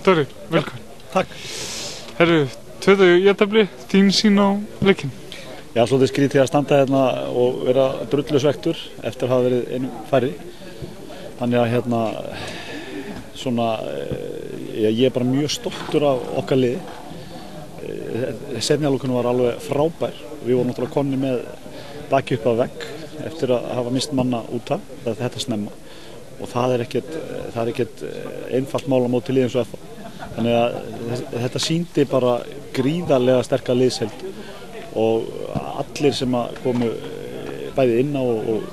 Dóri, velkomin. Takk. Herru, 2 jafntefli, þín sýn á leikinn? Já, svolítið skrítið að standa hérna og vera drullusvektur eftir að hafa verið einu færri. Þannig að ég er bara mjög stoltur af okkar liði. Seinni hálfleikurinn var alveg frábær. Við vorum náttúrulega komnir með bakið upp að vegg eftir að hafa mist manna út af þetta snemma. Og það er ekkert einfalt mál á móti liði eins og FH. Þannig að þetta sýndi bara gríðarlega sterka liðsheild og allir sem komu bæði inn á og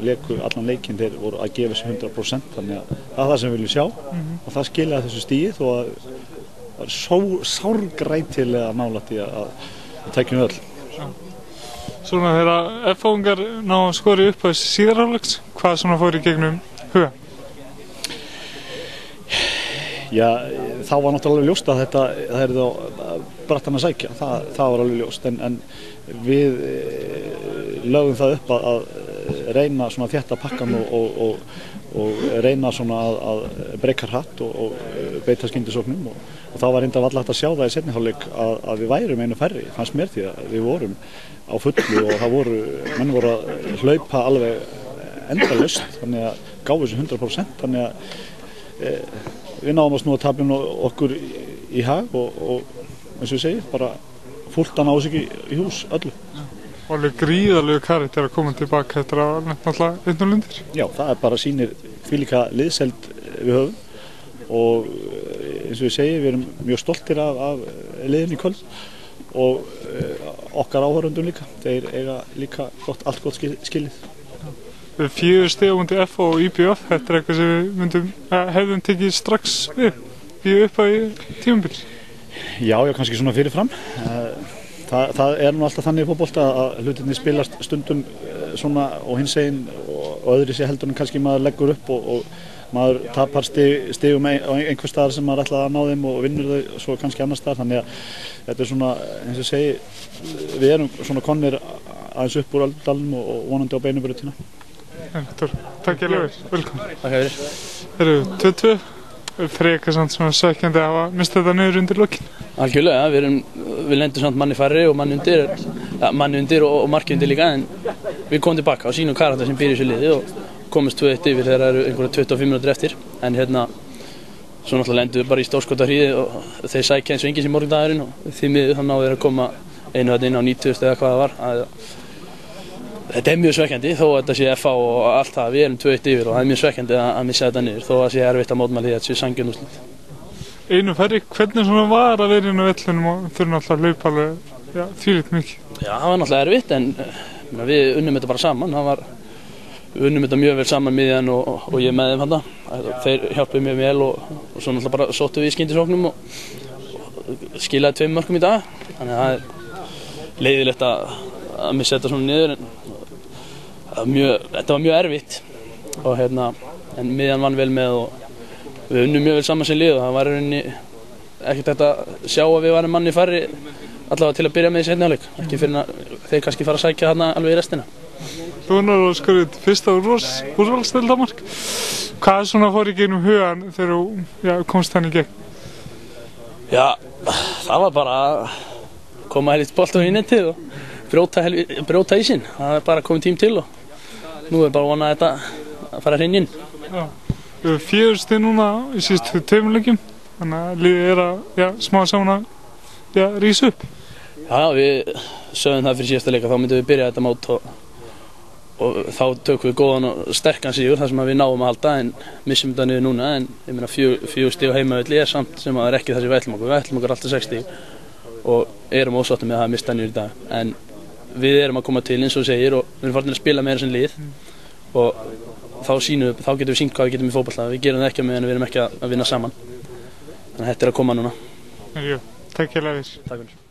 leku allan leikinn, þeir voru að gefa sig 100%, þannig að það er það sem við viljum sjá og það skilaði þessu stíi þó að það var sárgrætilega nálægt í að tækjum öll. Svona þegar FH-ingar ná að skora upp á þessi síðari hálfleiks, hvað svona fór í gegnum huga? Já, þá var náttúrulega ljóst að það er þá brattan að sækja, það var alveg ljóst, en við lögum það upp að reyna svona að þétta pakkan og reyna svona að breyka hratt og beita skyndisóknum og þá var reyndar varla hægt að sjá það í seinni hálfleik að við værum einu færri, fannst mér, því að við vorum á fullu og menn voru að hlaupa alveg endalaust, þannig að gáfu þessu 100%, þannig að við náðum að snúa tapinu okkur í hag og eins og ég segi, bara fullt að ná sig í hús öllu. Og alveg gríðarlegu karakter að koma tilbaka eftir að náttúrulega 1-0 undir. Já, það bara sýnir þvílíka liðsheild við höfum og eins og ég segi, við erum mjög stoltir af liðinu í kvöld og okkar áhorfendum líka, þeir eiga líka allt gott skilið. 4 stig á móti FH og IBF, þetta er eitthvað sem við hefðum tekið strax við í tímabil. Já, kannski svona fyrirfram. Það er nú alltaf þannig í fótbolta að hlutirnir spilast stundum svona og hinsegin og öðru sé heldur en kannski maður leggur upp og maður tapar stigum á einhver staðar sem maður ætlaði að ná þeim og vinnur þau svo kannski annar staðar, þannig að þetta er svona, eins og segi, við erum svona komnir aðeins upp úr öldalum og vonandi á beinubrautina. Takk ég lefur, velkomin. Takk fyrir. Það eru 2-2, frekar samt svona svekkjandi að hafa mistað þetta niður undir lokin. Algjörlega, við lendum samt manni færri og manni undir og marki undir líka, en við komum tilbaka og sínum karakter sem býr í þessu liði og komumst 2-1 yfir þegar það eru einhverja 25 mínútur eftir, en svo náttúrulega lendum við bara í stórskotahríði og þeir sækja eins og engins í morgundagurinn og því miður þá náðu þeir að koma einu þarna inn á 90 eða hvað það var. Þetta er mjög svekkjandi þó að þetta sé FH og allt það, við erum 2-1 yfir og það er mjög svekkjandi að missa þetta niður þó að það sé erfitt að mótmæla því að þetta sé sanngjörn úrslit. Einu færri, hvernig svona var að vera inn á vellinum og þurfa náttúrulega að hlaupa alveg þvílíkt mikið? Já, það var náttúrulega erfitt en við unnum þetta bara saman, við unnum þetta mjög vel saman miðjan og ég með þeim þarna. Þeir hjálpuðu mjög vel og svo náttúrulega bara sóttum við í skyndisóknum og skilaði 2 mörkum í dag, þannig að það er leiðilegt að missa þetta svona niður, þetta var mjög erfitt og en miðjan vann vel með og við unnum mjög vel saman sem lið og það var ekkert hægt að sjá að við varum manni færri allavega til að byrja með í seinni hálfleik, ekki fyrir að þeir kannski fara að sækja þarna alveg í restina. Þú náðu að skorið fyrsta úrvalsdeildarmark. Hvað svona fór í gegnum hugan þegar þú komst hann í gegn? Já, það var bara að koma helvits bolta í netið og brjóta í sinn. Það er bara komið tím til og nú er bara vonað að þetta fara að hrynja inn. Já, við erum 4 stig núna í síðustu 2 leikjum, þannig að liðið er að smá saman að rísa upp. Já, við sögum það fyrir síðasta leika, þá myndum við byrja þetta mót og þá tökum við góðan og sterkan sigur þar sem við náum að halda en missum þetta niður núna, en ég meina 4 stig á heimavelli er samt sem að það er ekki það sem við ætlum okkur alltaf 6 stig og erum ósáttum með að hafa mistað niður í dag, en við erum að koma til eins og segir og við erum farin að spila meira sem lið og þá getum við sýnt hvað við getum í fótbolta. Við gerum það ekki meðan við erum ekki að vinna saman, þannig að þetta er að koma núna. Takk hérlega fyrir. Takk fyrir.